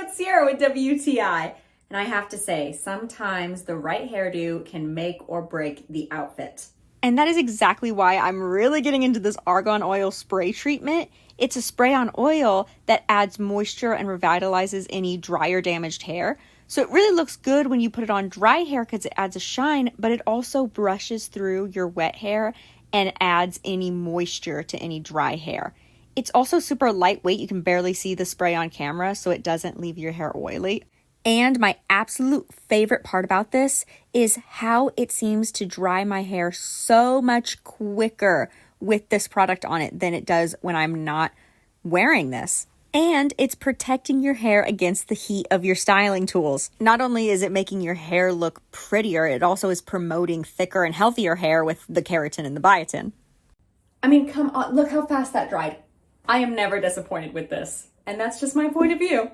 got Sierra with WTI. And I have to say, sometimes the right hairdo can make or break the outfit. And that is exactly why I'm really getting into this argan oil spray treatment. It's a spray on oil that adds moisture and revitalizes any dry or damaged hair. So it really looks good when you put it on dry hair because it adds a shine, but it also brushes through your wet hair and adds any moisture to any dry hair. It's also super lightweight. You can barely see the spray on camera, so it doesn't leave your hair oily. And my absolute favorite part about this is how it seems to dry my hair so much quicker with this product on it than it does when I'm not wearing this. And it's protecting your hair against the heat of your styling tools. Not only is it making your hair look prettier, it also is promoting thicker and healthier hair with the keratin and the biotin. I mean, come on, look how fast that dried. I am never disappointed with this. And that's just my point of view.